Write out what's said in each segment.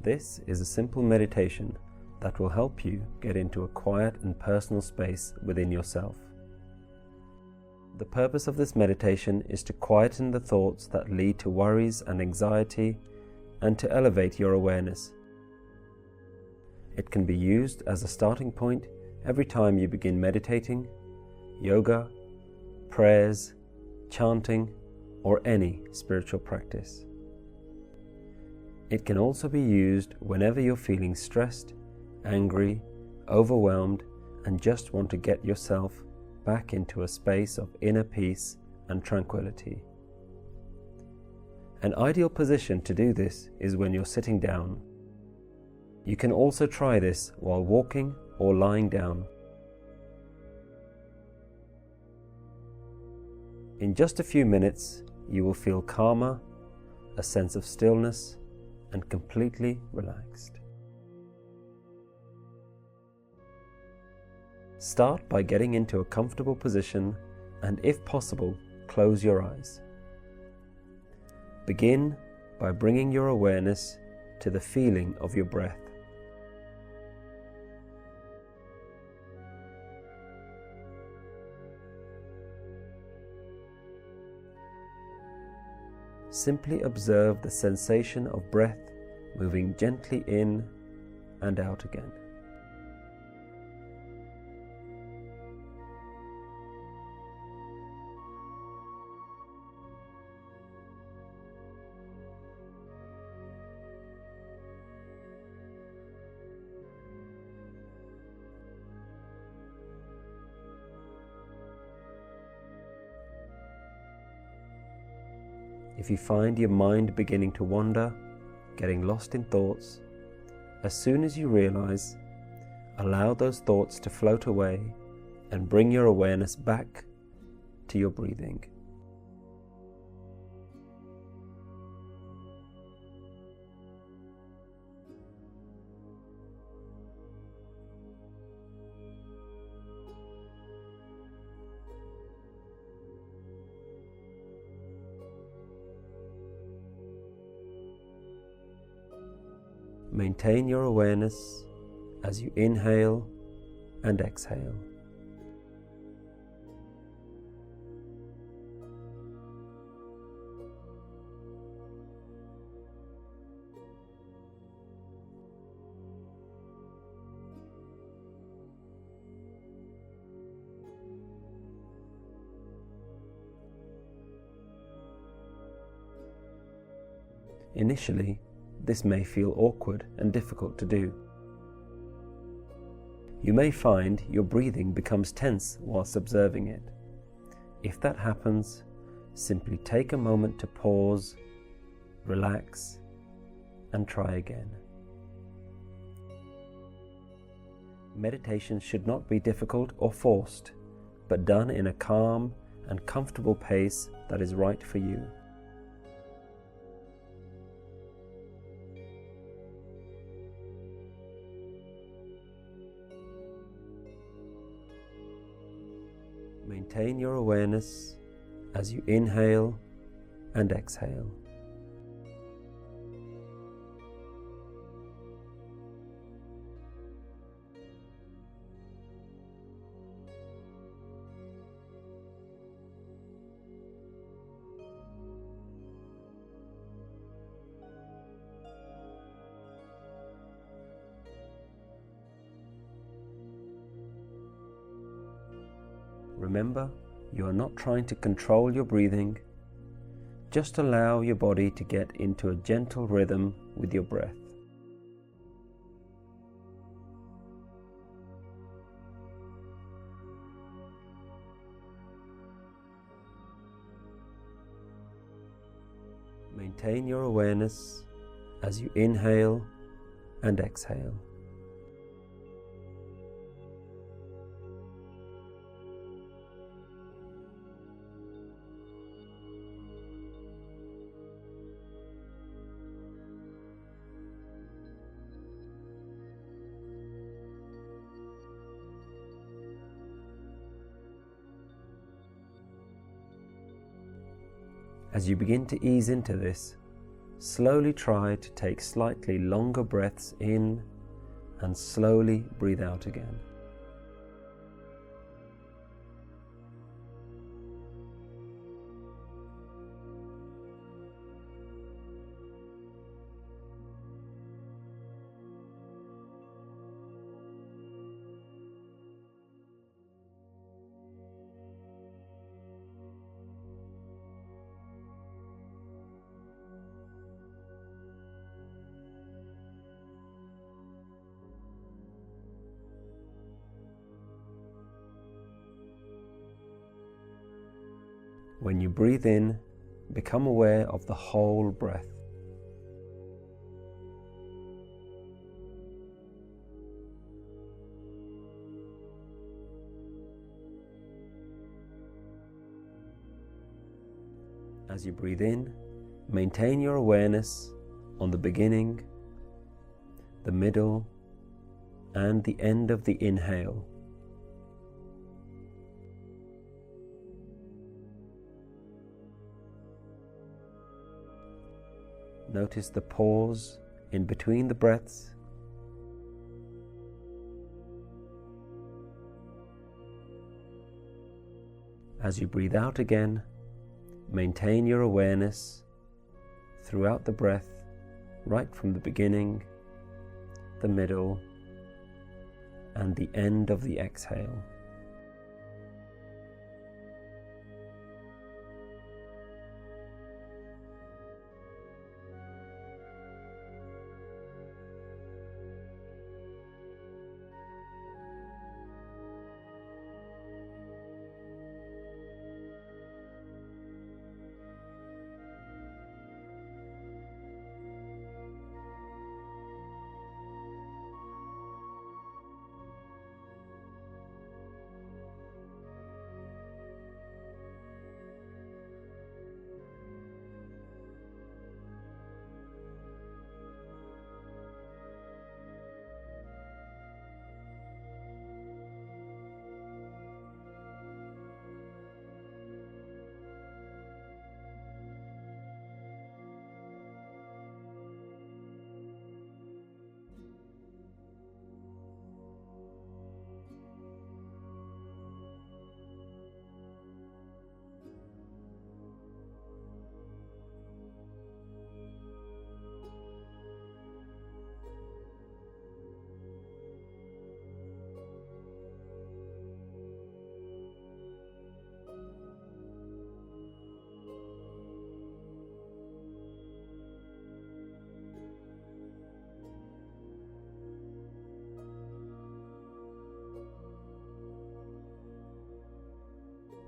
This is a simple meditation that will help you get into a quiet and personal space within yourself. The purpose of this meditation is to quieten the thoughts that lead to worries and anxiety and to elevate your awareness. It can be used as a starting point every time you begin meditating, yoga, prayers, chanting, or any spiritual practice. It can also be used whenever you're feeling stressed, angry, overwhelmed, and just want to get yourself back into a space of inner peace and tranquility. An ideal position to do this is when you're sitting down. You can also try this while walking or lying down. In just a few minutes, you will feel calmer, a sense of stillness, and completely relaxed. Start by getting into a comfortable position and, if possible, close your eyes. Begin by bringing your awareness to the feeling of your breath. Simply observe the sensation of breath moving gently in and out again. If you find your mind beginning to wander, getting lost in thoughts, as soon as you realize, allow those thoughts to float away and bring your awareness back to your breathing. Maintain your awareness as you inhale and exhale. Initially, this may feel awkward and difficult to do. You may find your breathing becomes tense whilst observing it. If that happens, simply take a moment to pause, relax, and try again. Meditation should not be difficult or forced, but done in a calm and comfortable pace that is right for you. Maintain your awareness as you inhale and exhale. Remember, you are not trying to control your breathing. Just allow your body to get into a gentle rhythm with your breath. Maintain your awareness as you inhale and exhale. As you begin to ease into this, slowly try to take slightly longer breaths in and slowly breathe out again. When you breathe in, become aware of the whole breath. As you breathe in, maintain your awareness on the beginning, the middle, and the end of the inhale. Notice the pause in between the breaths. As you breathe out again, maintain your awareness throughout the breath, right from the beginning, the middle, and the end of the exhale.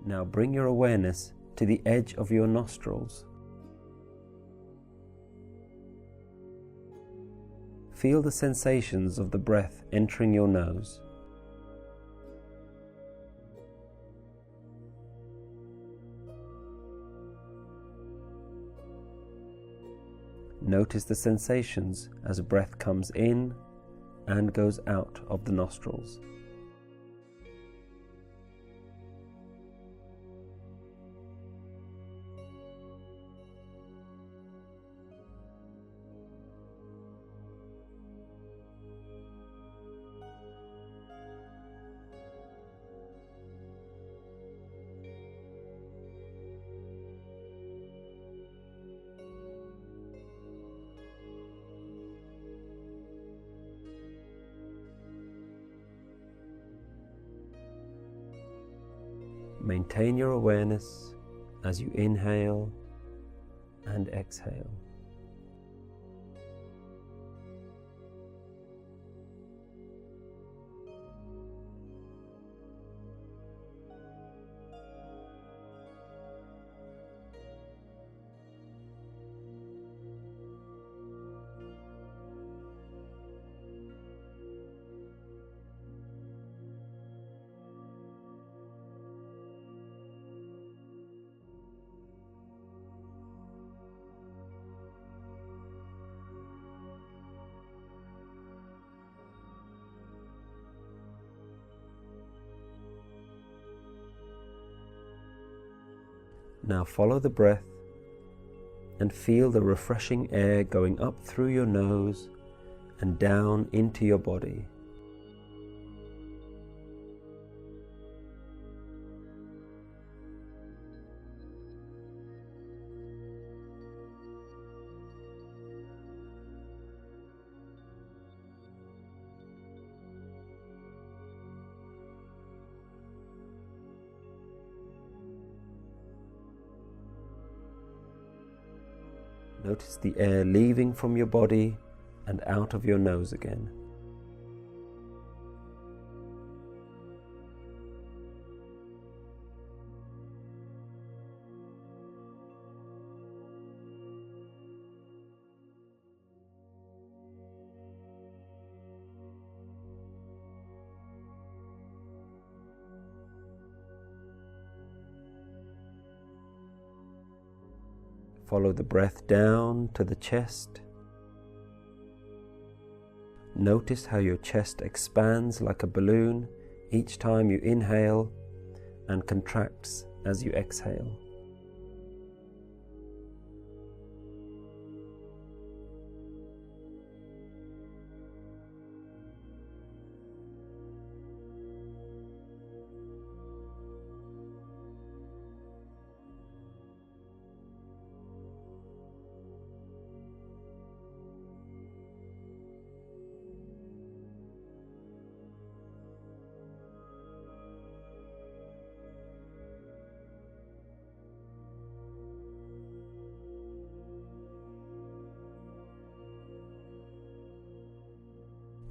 Now bring your awareness to the edge of your nostrils. Feel the sensations of the breath entering your nose. Notice the sensations as breath comes in and goes out of the nostrils. Maintain your awareness as you inhale and exhale. Now follow the breath and feel the refreshing air going up through your nose and down into your body. Notice the air leaving from your body and out of your nose again. Follow the breath down to the chest. Notice how your chest expands like a balloon each time you inhale and contracts as you exhale.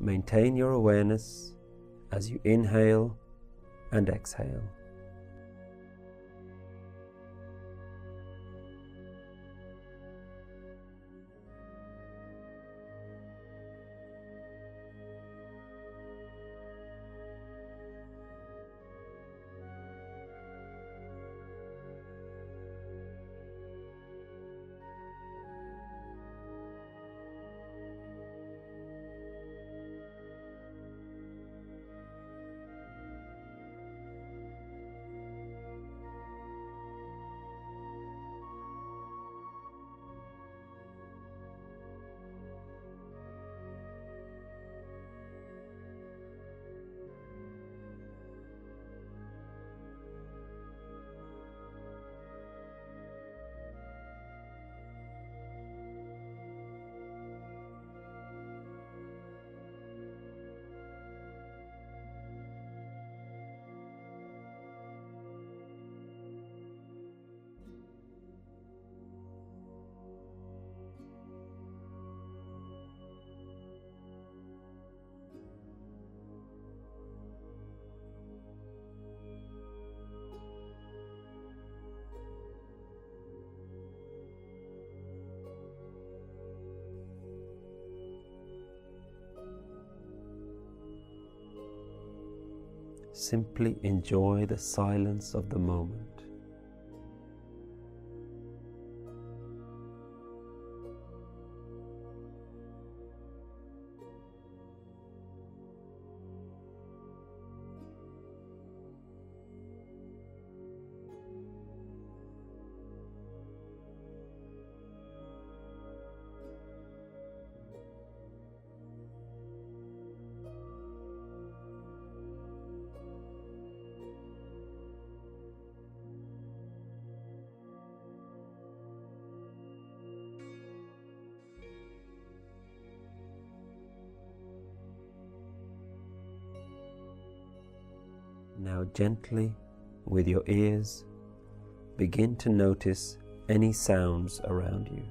Maintain your awareness as you inhale and exhale. Simply enjoy the silence of the moment. Now gently, with your ears, begin to notice any sounds around you.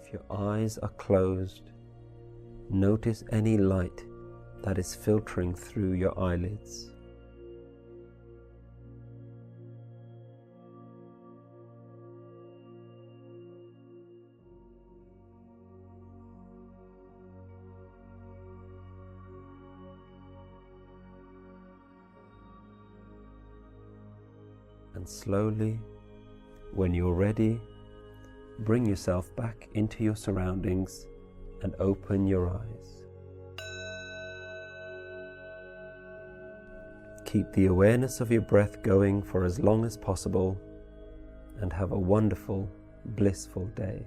If your eyes are closed, notice any light that is filtering through your eyelids. And slowly, when you're ready, bring yourself back into your surroundings and open your eyes. Keep the awareness of your breath going for as long as possible and have a wonderful, blissful day.